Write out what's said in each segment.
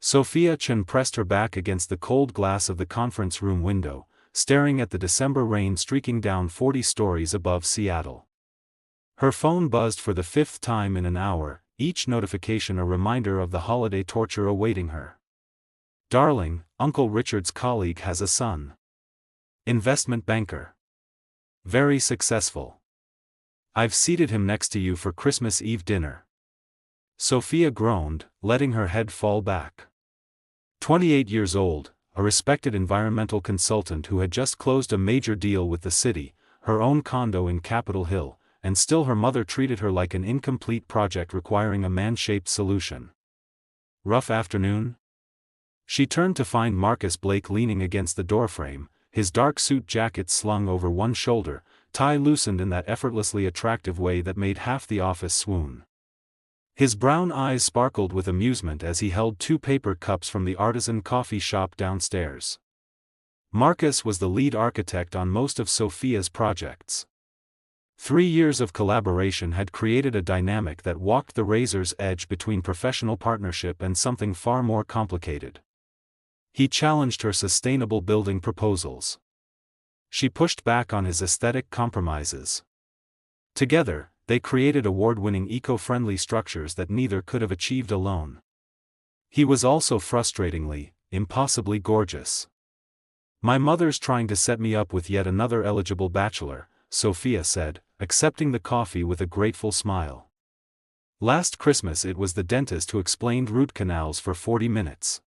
Sophia Chen pressed her back against the cold glass of the conference room window, staring at the December rain streaking down 40 stories above Seattle. Her phone buzzed for the 5th time in an hour, each notification a reminder of the holiday torture awaiting her. "Darling, Uncle Richard's colleague has a son. Investment banker. Very successful. I've seated him next to you for Christmas Eve dinner." Sophia groaned, letting her head fall back. 28 years old, a respected environmental consultant who had just closed a major deal with the city, her own condo in Capitol Hill, and still her mother treated her like an incomplete project requiring a man-shaped solution. Rough afternoon? She turned to find Marcus Blake leaning against the doorframe, his dark suit jacket slung over one shoulder, tie loosened in that effortlessly attractive way that made half the office swoon. His brown eyes sparkled with amusement as he held 2 paper cups from the artisan coffee shop downstairs. Marcus was the lead architect on most of Sophia's projects. 3 years of collaboration had created a dynamic that walked the razor's edge between professional partnership and something far more complicated. He challenged her sustainable building proposals. She pushed back on his aesthetic compromises. Together, they created award-winning eco-friendly structures that neither could have achieved alone. He was also frustratingly, impossibly gorgeous. "My mother's trying to set me up with yet another eligible bachelor," Sophia said, accepting the coffee with a grateful smile. "Last Christmas it was the dentist who explained root canals for 40 minutes.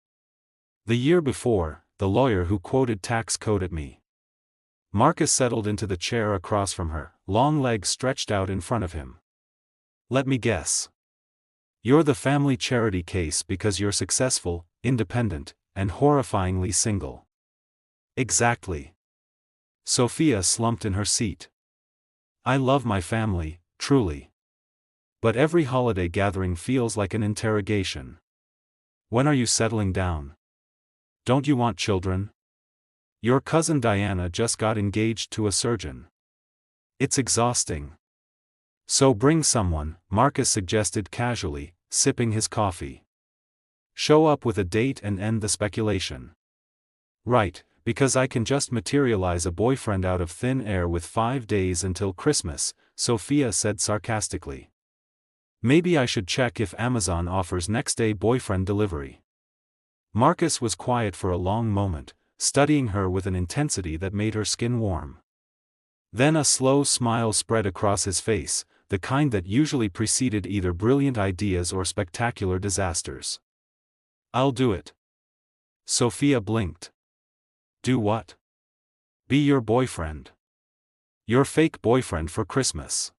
The year before, the lawyer who quoted tax code at me." Marcus settled into the chair across from her, long legs stretched out in front of him. "Let me guess. You're the family charity case because you're successful, independent, and horrifyingly single." "Exactly." Sophia slumped in her seat. "I love my family, truly. But every holiday gathering feels like an interrogation. When are you settling down? Don't you want children? Your cousin Diana just got engaged to a surgeon. It's exhausting." "So bring someone," Marcus suggested casually, sipping his coffee. "Show up with a date and end the speculation." "Right, because I can just materialize a boyfriend out of thin air with 5 days until Christmas," Sophia said sarcastically. "Maybe I should check if Amazon offers next-day boyfriend delivery." Marcus was quiet for a long moment, studying her with an intensity that made her skin warm. Then a slow smile spread across his face, the kind that usually preceded either brilliant ideas or spectacular disasters. "I'll do it." Sophia blinked. "Do what?" "Be your boyfriend. Your fake boyfriend for Christmas."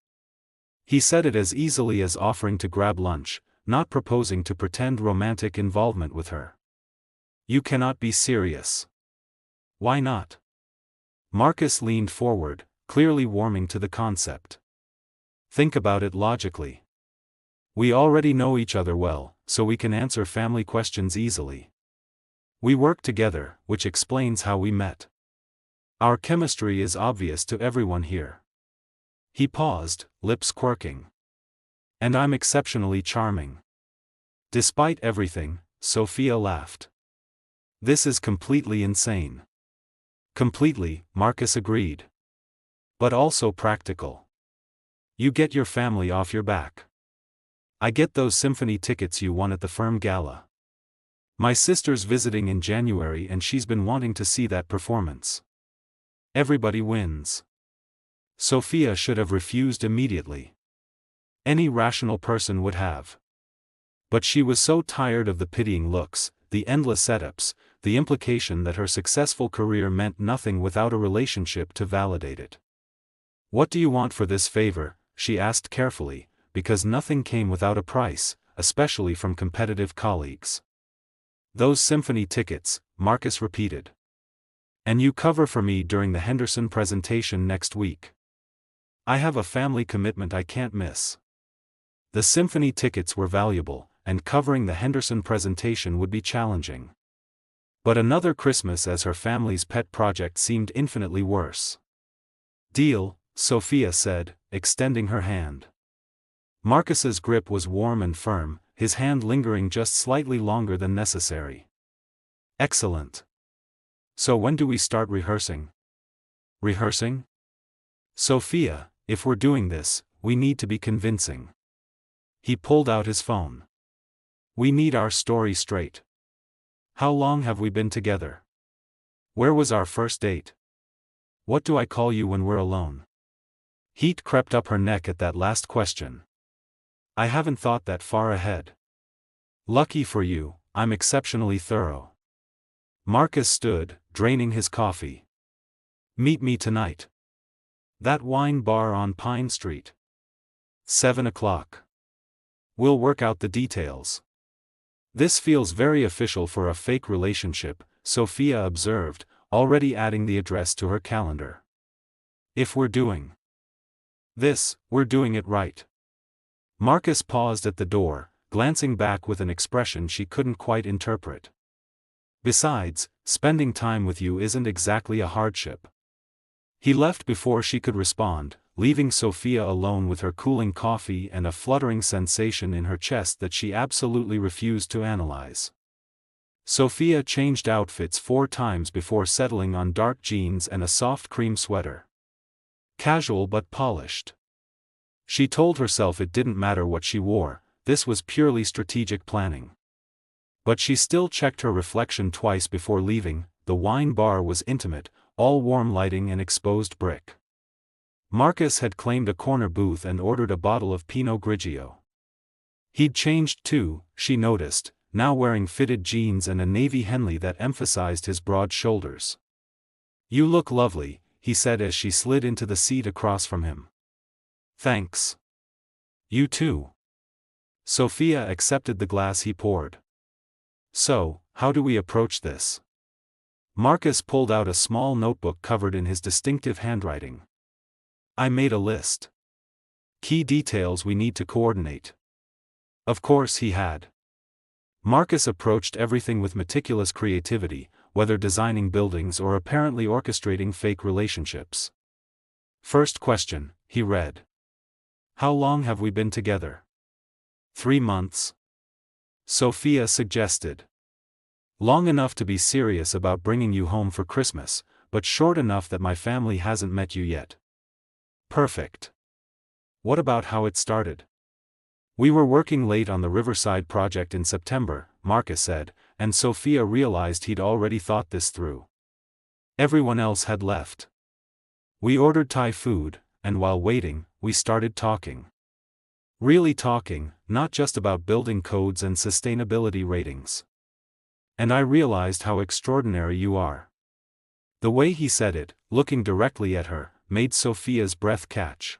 He said it as easily as offering to grab lunch, not proposing to pretend romantic involvement with her. "You cannot be serious." "Why not?" Marcus leaned forward, clearly warming to the concept. "Think about it logically. We already know each other well, so we can answer family questions easily. We work together, which explains how we met. Our chemistry is obvious to everyone here." He paused, lips quirking. "And I'm exceptionally charming." Despite everything, Sophia laughed. "This is completely insane." "Completely," Marcus agreed. "But also practical. You get your family off your back. I get those symphony tickets you won at the firm gala. My sister's visiting in January and she's been wanting to see that performance. Everybody wins." Sophia should have refused immediately. Any rational person would have. But she was so tired of the pitying looks, the endless setups, the implication that her successful career meant nothing without a relationship to validate it. "What do you want for this favor?" she asked carefully, because nothing came without a price, especially from competitive colleagues. "Those symphony tickets," Marcus repeated. "And you cover for me during the Henderson presentation next week. I have a family commitment I can't miss." The symphony tickets were valuable, and covering the Henderson presentation would be challenging. But another Christmas as her family's pet project seemed infinitely worse. "Deal," Sophia said, extending her hand. Marcus's grip was warm and firm, his hand lingering just slightly longer than necessary. Excellent. So when do we start rehearsing? Rehearsing? Sophia, if we're doing this, we need to be convincing. He pulled out his phone. We need our story straight. How long have we been together? Where was our first date? What do I call you when we're alone? Heat crept up her neck at that last question. I haven't thought that far ahead. Lucky for you, I'm exceptionally thorough. Marcus stood, draining his coffee. Meet me tonight. That wine bar on Pine Street. 7 o'clock. We'll work out the details. This feels very official for a fake relationship, Sophia observed, already adding the address to her calendar. If we're doing this, we're doing it right. Marcus paused at the door, glancing back with an expression she couldn't quite interpret. Besides, spending time with you isn't exactly a hardship. He left before she could respond, leaving Sophia alone with her cooling coffee and a fluttering sensation in her chest that she absolutely refused to analyze. Sophia changed outfits 4 times before settling on dark jeans and a soft cream sweater. Casual but polished. She told herself it didn't matter what she wore, this was purely strategic planning. But she still checked her reflection twice before leaving. The wine bar was intimate, all warm lighting and exposed brick. Marcus had claimed a corner booth and ordered a bottle of Pinot Grigio. He'd changed too, she noticed, now wearing fitted jeans and a navy Henley that emphasized his broad shoulders. You look lovely, he said as she slid into the seat across from him. Thanks. You too. Sophia accepted the glass he poured. So, how do we approach this? Marcus pulled out a small notebook covered in his distinctive handwriting. I made a list. Key details we need to coordinate. Of course he had. Marcus approached everything with meticulous creativity, whether designing buildings or apparently orchestrating fake relationships. First question, he read. How long have we been together? 3 months. Sophia suggested. Long enough to be serious about bringing you home for Christmas, but short enough that my family hasn't met you yet. Perfect. What about how it started? We were working late on the Riverside project in September, Marcus said, and Sophia realized he'd already thought this through. Everyone else had left. We ordered Thai food, and while waiting, we started talking. Really talking, not just about building codes and sustainability ratings. And I realized how extraordinary you are. The way he said it, looking directly at her, made Sophia's breath catch.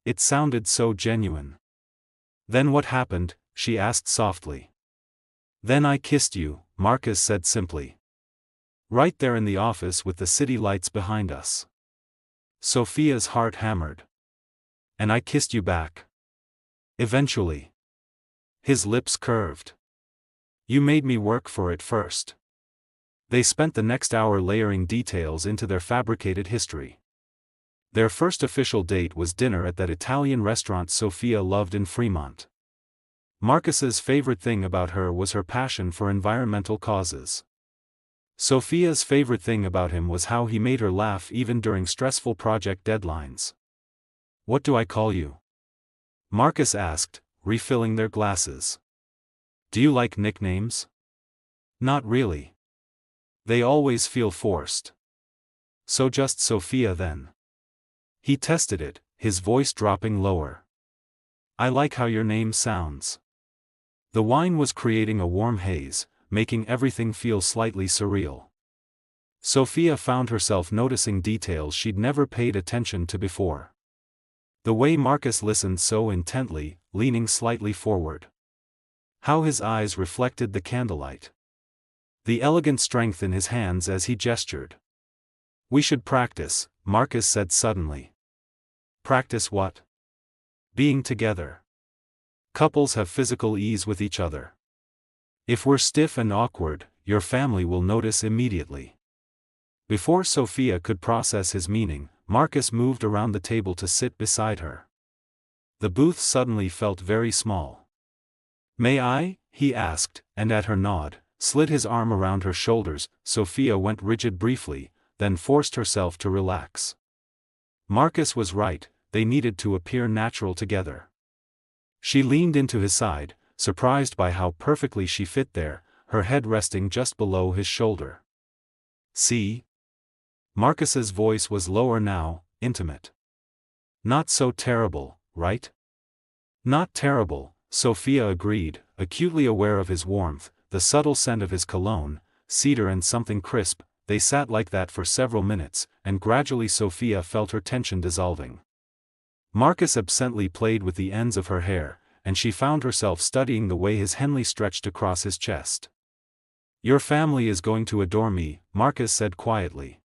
It sounded so genuine. Then what happened? She asked softly. Then I kissed you, Marcus said simply. Right there in the office with the city lights behind us. Sophia's heart hammered. And I kissed you back. Eventually. His lips curved. You made me work for it first. They spent the next hour layering details into their fabricated history. Their first official date was dinner at that Italian restaurant Sophia loved in Fremont. Marcus's favorite thing about her was her passion for environmental causes. Sophia's favorite thing about him was how he made her laugh even during stressful project deadlines. What do I call you? Marcus asked, refilling their glasses. Do you like nicknames? Not really. They always feel forced. So just Sophia then. He tested it, his voice dropping lower. I like how your name sounds. The wine was creating a warm haze, making everything feel slightly surreal. Sophia found herself noticing details she'd never paid attention to before. The way Marcus listened so intently, leaning slightly forward. How his eyes reflected the candlelight. The elegant strength in his hands as he gestured. We should practice, Marcus said suddenly. Practice what? Being together. Couples have physical ease with each other. If we're stiff and awkward, your family will notice immediately. Before Sophia could process his meaning, Marcus moved around the table to sit beside her. The booth suddenly felt very small. May I? He asked, and at her nod, slid his arm around her shoulders. Sophia went rigid briefly, then forced herself to relax. Marcus was right, they needed to appear natural together. She leaned into his side, surprised by how perfectly she fit there, her head resting just below his shoulder. See? Marcus's voice was lower now, intimate. Not so terrible, right? Not terrible, Sophia agreed, acutely aware of his warmth, the subtle scent of his cologne, cedar and something crisp. They sat like that for several minutes, and gradually Sophia felt her tension dissolving. Marcus absently played with the ends of her hair, and she found herself studying the way his Henley stretched across his chest. Your family is going to adore me, Marcus said quietly.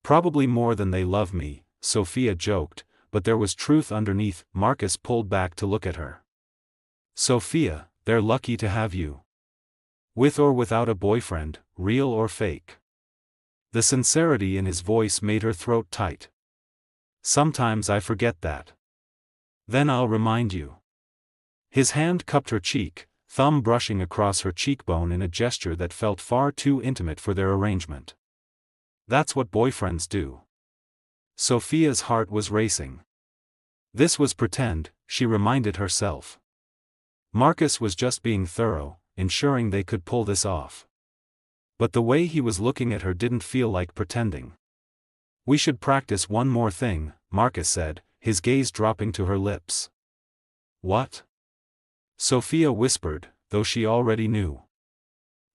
Probably more than they love me, Sophia joked, but there was truth underneath. Marcus pulled back to look at her. Sophia, they're lucky to have you. With or without a boyfriend, real or fake. The sincerity in his voice made her throat tight. Sometimes I forget that. Then I'll remind you. His hand cupped her cheek, thumb brushing across her cheekbone in a gesture that felt far too intimate for their arrangement. That's what boyfriends do. Sophia's heart was racing. This was pretend, she reminded herself. Marcus was just being thorough, ensuring they could pull this off. But the way he was looking at her didn't feel like pretending. We should practice one more thing, Marcus said, his gaze dropping to her lips. What? Sophia whispered, though she already knew.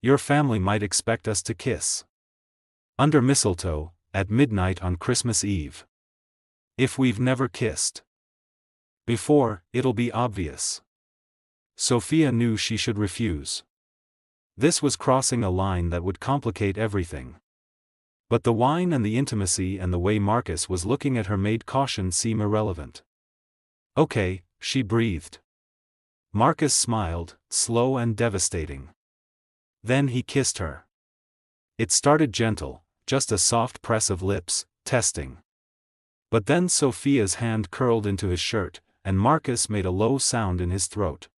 Your family might expect us to kiss. Under mistletoe, at midnight on Christmas Eve. If we've never kissed before, it'll be obvious. Sophia knew she should refuse. This was crossing a line that would complicate everything. But the wine and the intimacy and the way Marcus was looking at her made caution seem irrelevant. Okay, she breathed. Marcus smiled, slow and devastating. Then he kissed her. It started gentle, just a soft press of lips, testing. But then Sophia's hand curled into his shirt, and Marcus made a low sound in his throat.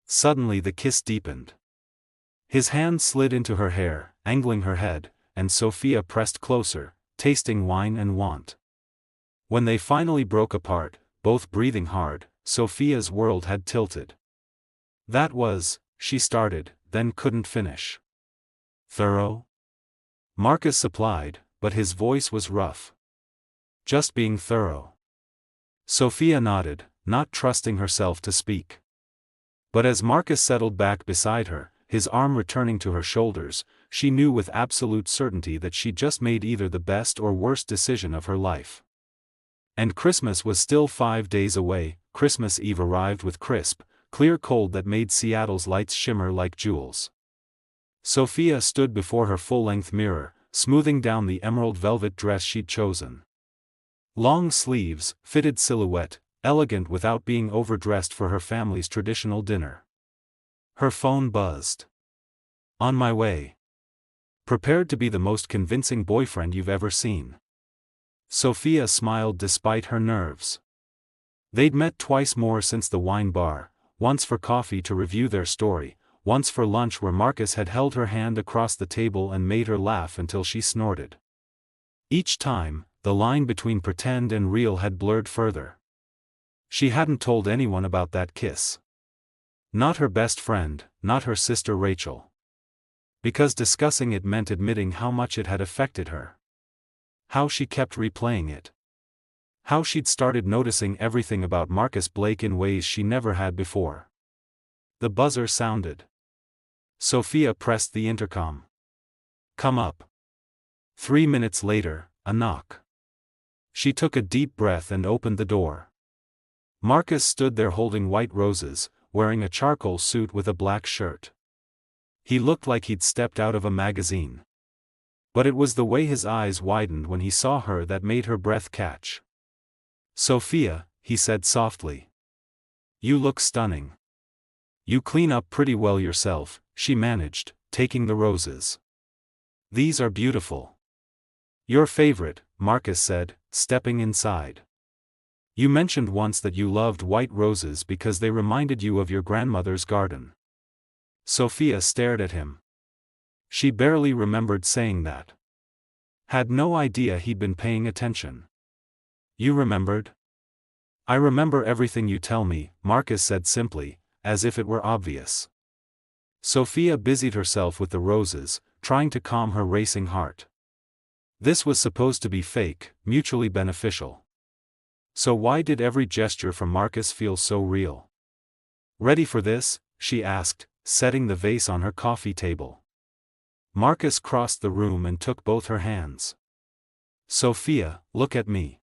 Suddenly the kiss deepened. His hand slid into her hair, angling her head, and Sophia pressed closer, tasting wine and want. When they finally broke apart, both breathing hard, Sophia's world had tilted. That was, she started, then couldn't finish. Thorough? Marcus supplied, but his voice was rough. Just being thorough. Sophia nodded, not trusting herself to speak. But as Marcus settled back beside her, his arm returning to her shoulders, she knew with absolute certainty that she'd just made either the best or worst decision of her life. And Christmas was still 5 days away. Christmas Eve arrived with crisp, clear cold that made Seattle's lights shimmer like jewels. Sophia stood before her full-length mirror, smoothing down the emerald velvet dress she'd chosen. Long sleeves, fitted silhouette, elegant without being overdressed for her family's traditional dinner. Her phone buzzed. On my way. Prepared to be the most convincing boyfriend you've ever seen. Sophia smiled despite her nerves. They'd met twice more since the wine bar, once for coffee to review their story, once for lunch where Marcus had held her hand across the table and made her laugh until she snorted. Each time, the line between pretend and real had blurred further. She hadn't told anyone about that kiss. Not her best friend, not her sister Rachel. Because discussing it meant admitting how much it had affected her. How she kept replaying it. How she'd started noticing everything about Marcus Blake in ways she never had before. The buzzer sounded. Sophia pressed the intercom. Come up. 3 minutes later, a knock. She took a deep breath and opened the door. Marcus stood there holding white roses, wearing a charcoal suit with a black shirt. He looked like he'd stepped out of a magazine. But it was the way his eyes widened when he saw her that made her breath catch. Sophia, he said softly. You look stunning. You clean up pretty well yourself, she managed, taking the roses. These are beautiful. Your favorite, Marcus said, stepping inside. You mentioned once that you loved white roses because they reminded you of your grandmother's garden. Sophia stared at him. She barely remembered saying that. Had no idea he'd been paying attention. You remembered? I remember everything you tell me, Marcus said simply, as if it were obvious. Sophia busied herself with the roses, trying to calm her racing heart. This was supposed to be fake, mutually beneficial. So why did every gesture from Marcus feel so real? Ready for this? She asked, setting the vase on her coffee table. Marcus crossed the room and took both her hands. Sophia, look at me.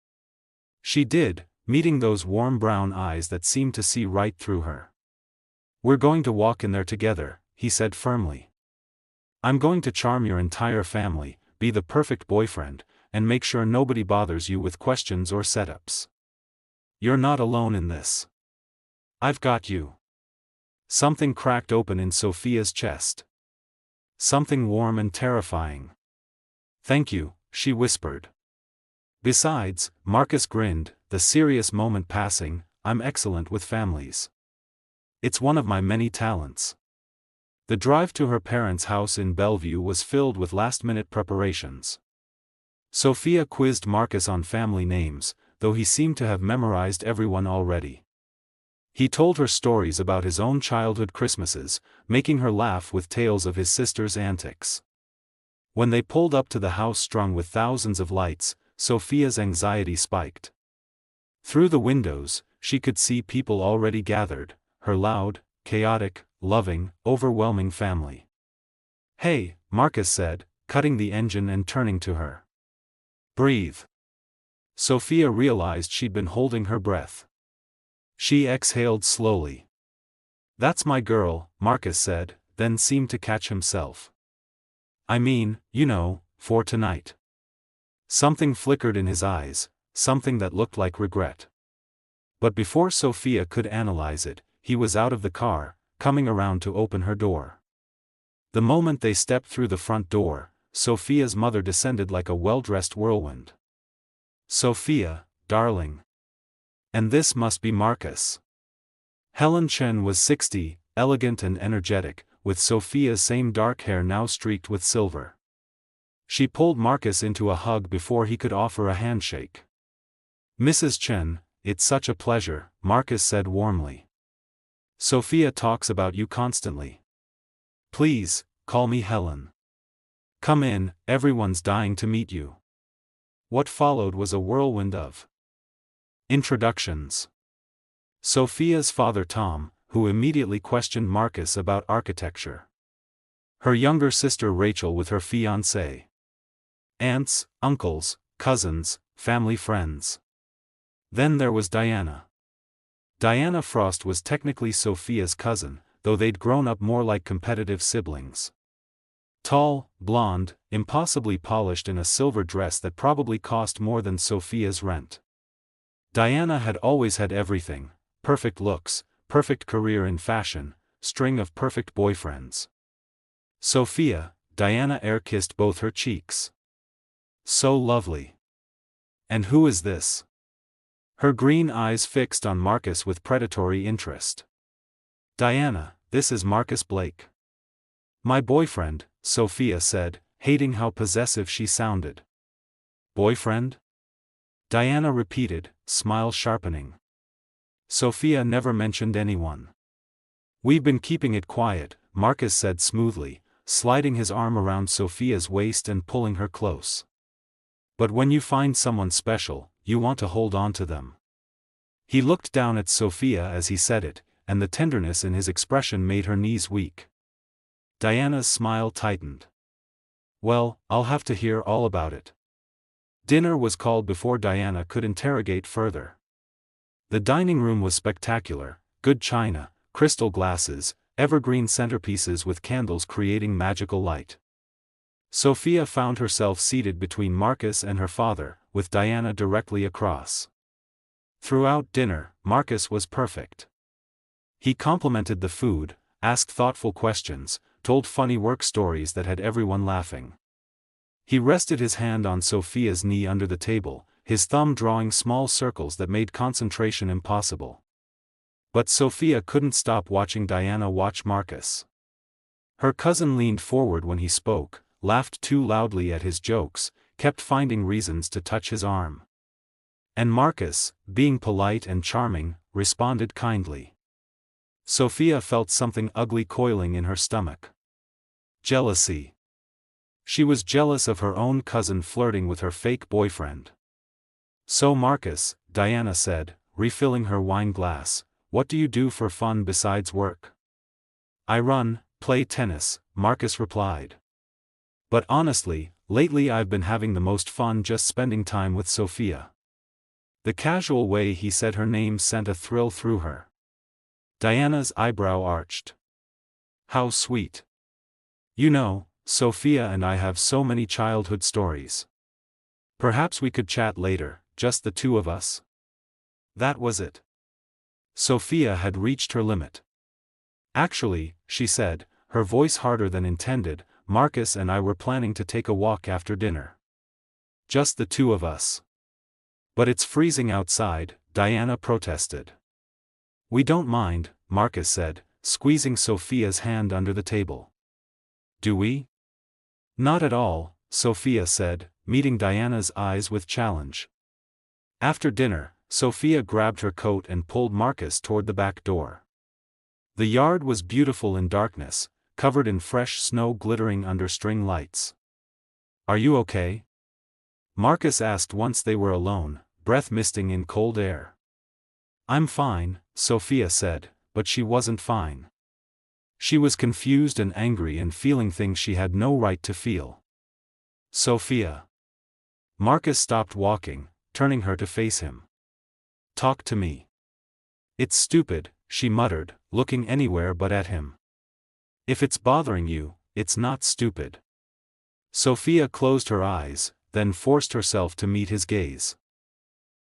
She did, meeting those warm brown eyes that seemed to see right through her. We're going to walk in there together, he said firmly. I'm going to charm your entire family, be the perfect boyfriend, and make sure nobody bothers you with questions or setups. You're not alone in this. I've got you. Something cracked open in Sophia's chest. Something warm and terrifying. Thank you, she whispered. Besides, Marcus grinned, the serious moment passing, I'm excellent with families. It's one of my many talents. The drive to her parents' house in Bellevue was filled with last-minute preparations. Sophia quizzed Marcus on family names, though he seemed to have memorized everyone already. He told her stories about his own childhood Christmases, making her laugh with tales of his sister's antics. When they pulled up to the house strung with thousands of lights, Sophia's anxiety spiked. Through the windows, she could see people already gathered, her loud, chaotic, loving, overwhelming family. Hey, Marcus said, cutting the engine and turning to her. Breathe. Sophia realized she'd been holding her breath. She exhaled slowly. That's my girl, Marcus said, then seemed to catch himself. I mean, you know, for tonight. Something flickered in his eyes, something that looked like regret. But before Sophia could analyze it, he was out of the car, coming around to open her door. The moment they stepped through the front door, Sophia's mother descended like a well-dressed whirlwind. Sophia, darling. And this must be Marcus. Helen Chen was 60, elegant and energetic, with Sophia's same dark hair now streaked with silver. She pulled Marcus into a hug before he could offer a handshake. Mrs. Chen, it's such a pleasure, Marcus said warmly. Sophia talks about you constantly. Please, call me Helen. Come in, everyone's dying to meet you. What followed was a whirlwind of introductions. Sophia's father Tom, who immediately questioned Marcus about architecture. Her younger sister Rachel with her fiancé. Aunts, uncles, cousins, family friends. Then there was Diana. Diana Frost was technically Sophia's cousin, though they'd grown up more like competitive siblings. Tall, blonde, impossibly polished in a silver dress that probably cost more than Sophia's rent. Diana had always had everything: perfect looks, perfect career in fashion, string of perfect boyfriends. Sophia, Diana air-kissed both her cheeks. So lovely. And who is this? Her green eyes fixed on Marcus with predatory interest. Diana, this is Marcus Blake. My boyfriend, Sophia said, hating how possessive she sounded. Boyfriend? Diana repeated, smile sharpening. Sophia never mentioned anyone. We've been keeping it quiet, Marcus said smoothly, sliding his arm around Sophia's waist and pulling her close. But when you find someone special, you want to hold on to them. He looked down at Sophia as he said it, and the tenderness in his expression made her knees weak. Diana's smile tightened. Well, I'll have to hear all about it. Dinner was called before Diana could interrogate further. The dining room was spectacular: good china, crystal glasses, evergreen centerpieces with candles creating magical light. Sophia found herself seated between Marcus and her father, with Diana directly across. Throughout dinner, Marcus was perfect. He complimented the food, asked thoughtful questions, told funny work stories that had everyone laughing. He rested his hand on Sophia's knee under the table, his thumb drawing small circles that made concentration impossible. But Sophia couldn't stop watching Diana watch Marcus. Her cousin leaned forward when he spoke, laughed too loudly at his jokes, kept finding reasons to touch his arm. And Marcus, being polite and charming, responded kindly. Sophia felt something ugly coiling in her stomach. Jealousy. She was jealous of her own cousin flirting with her fake boyfriend. "So Marcus," Diana said, refilling her wine glass, "what do you do for fun besides work?" "I run, play tennis," Marcus replied. "But honestly, lately I've been having the most fun just spending time with Sophia." The casual way he said her name sent a thrill through her. Diana's eyebrow arched. "How sweet. You know, Sophia and I have so many childhood stories. Perhaps we could chat later, just the two of us?" That was it. Sophia had reached her limit. "Actually," she said, her voice harder than intended, "Marcus and I were planning to take a walk after dinner. Just the two of us." "But it's freezing outside," Diana protested. "We don't mind," Marcus said, squeezing Sophia's hand under the table. "Do we?" "Not at all," Sophia said, meeting Diana's eyes with challenge. After dinner, Sophia grabbed her coat and pulled Marcus toward the back door. The yard was beautiful in darkness, covered in fresh snow glittering under string lights. "Are you okay?" Marcus asked once they were alone, breath misting in cold air. "I'm fine," Sophia said, but she wasn't fine. She was confused and angry and feeling things she had no right to feel. "Sophia." Marcus stopped walking, turning her to face him. "Talk to me." "It's stupid," she muttered, looking anywhere but at him. "If it's bothering you, it's not stupid." Sophia closed her eyes, then forced herself to meet his gaze.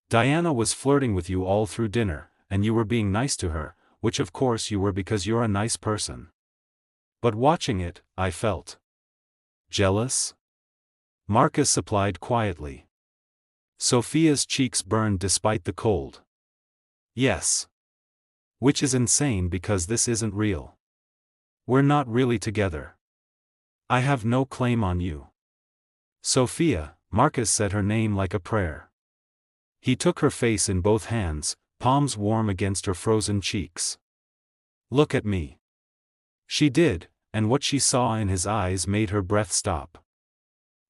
"Diana was flirting with you all through dinner, and you were being nice to her, which of course you were because you're a nice person. But watching it, I felt jealous?" Marcus supplied quietly. Sophia's cheeks burned despite the cold. "Yes. Which is insane because this isn't real. We're not really together. I have no claim on you." "Sophia," Marcus said her name like a prayer. He took her face in both hands, palms warm against her frozen cheeks. "Look at me." She did, and what she saw in his eyes made her breath stop.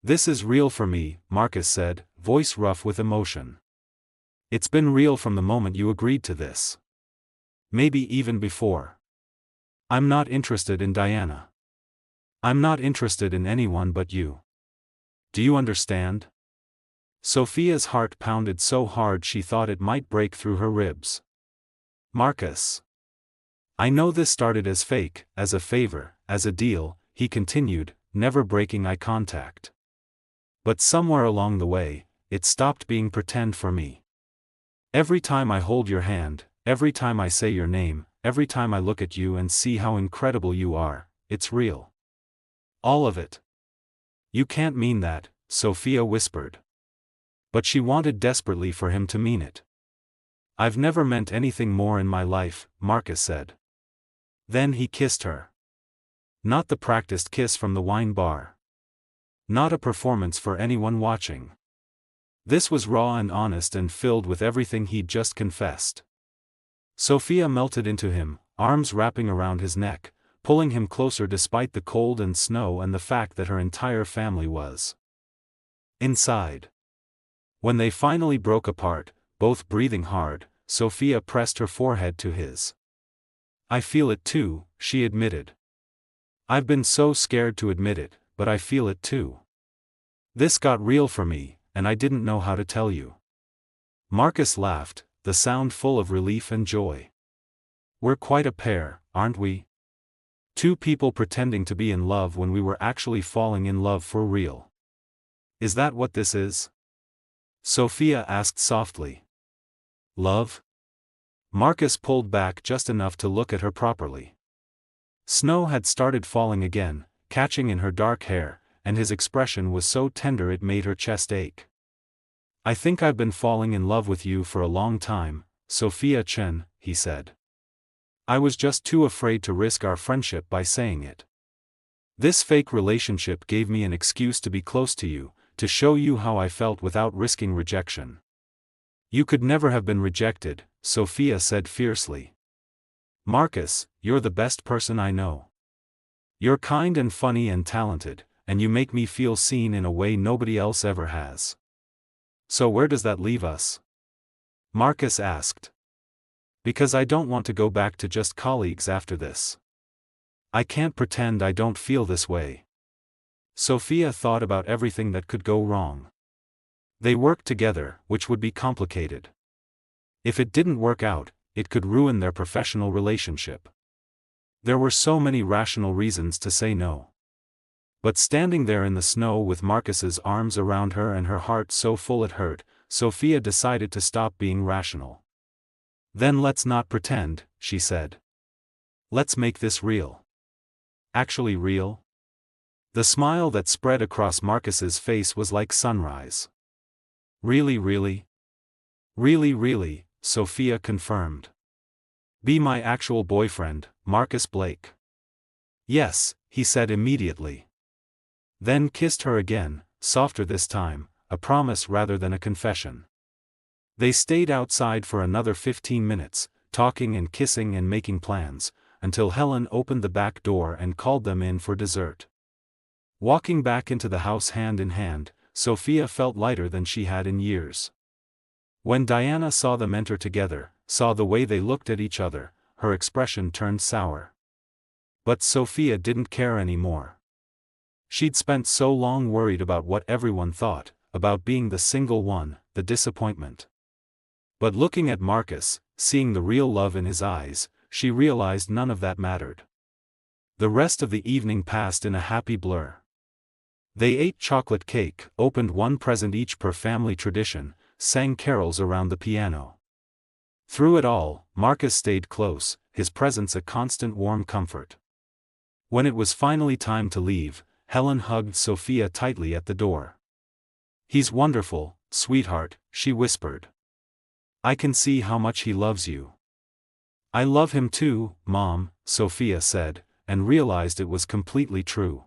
"This is real for me," Marcus said, voice rough with emotion. "It's been real from the moment you agreed to this. Maybe even before. I'm not interested in Diana. I'm not interested in anyone but you. Do you understand?" Sophia's heart pounded so hard she thought it might break through her ribs. "Marcus. I know this started as fake, as a favor, as a deal," he continued, never breaking eye contact. "But somewhere along the way, it stopped being pretend for me. Every time I hold your hand, every time I say your name, every time I look at you and see how incredible you are, it's real. All of it." "You can't mean that," Sophia whispered. But she wanted desperately for him to mean it. "I've never meant anything more in my life," Marcus said. Then he kissed her. Not the practiced kiss from the wine bar. Not a performance for anyone watching. This was raw and honest and filled with everything he'd just confessed. Sophia melted into him, arms wrapping around his neck, pulling him closer despite the cold and snow and the fact that her entire family was inside. When they finally broke apart, both breathing hard, Sophia pressed her forehead to his. "I feel it too," she admitted. "I've been so scared to admit it, but I feel it too. This got real for me, and I didn't know how to tell you." Marcus laughed, the sound full of relief and joy. "We're quite a pair, aren't we? Two people pretending to be in love when we were actually falling in love for real. Is that what this is?" Sophia asked softly. "Love?" Marcus pulled back just enough to look at her properly. Snow had started falling again, catching in her dark hair, and his expression was so tender it made her chest ache. I think I've been falling in love with you for a long time, Sophia Chen, he said. I was just too afraid to risk our friendship by saying it. This fake relationship gave me an excuse to be close to you, to show you how I felt without risking rejection. You could never have been rejected, Sophia said fiercely. Marcus, you're the best person I know. You're kind and funny and talented, and you make me feel seen in a way nobody else ever has. So where does that leave us? Marcus asked. Because I don't want to go back to just colleagues after this. I can't pretend I don't feel this way. Sophia thought about everything that could go wrong. They worked together, which would be complicated. If it didn't work out, it could ruin their professional relationship. There were so many rational reasons to say no. But standing there in the snow with Marcus's arms around her and her heart so full it hurt, Sophia decided to stop being rational. Then let's not pretend, she said. Let's make this real. Actually real? The smile that spread across Marcus's face was like sunrise. Really, really? Really, really, Sophia confirmed. Be my actual boyfriend, Marcus Blake. Yes, he said immediately. Then kissed her again, softer this time, a promise rather than a confession. They stayed outside for another 15 minutes, talking and kissing and making plans, until Helen opened the back door and called them in for dessert. Walking back into the house hand in hand, Sophia felt lighter than she had in years. When Diana saw them enter together, saw the way they looked at each other, her expression turned sour. But Sophia didn't care anymore. She'd spent so long worried about what everyone thought, about being the single one, the disappointment. But looking at Marcus, seeing the real love in his eyes, she realized none of that mattered. The rest of the evening passed in a happy blur. They ate chocolate cake, opened one present each per family tradition, sang carols around the piano. Through it all, Marcus stayed close, his presence a constant warm comfort. When it was finally time to leave, Helen hugged Sophia tightly at the door. He's wonderful, sweetheart, she whispered. I can see how much he loves you. I love him too, Mom, Sophia said, and realized it was completely true.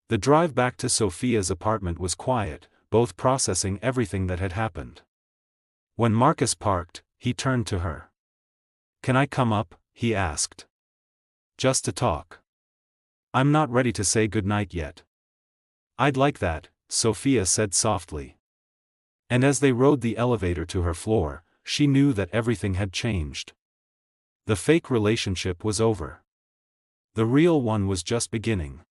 The drive back to Sophia's apartment was quiet, both processing everything that had happened. When Marcus parked, he turned to her. Can I come up? He asked. Just to talk. I'm not ready to say goodnight yet. I'd like that, Sophia said softly. And as they rode the elevator to her floor, she knew that everything had changed. The fake relationship was over. The real one was just beginning.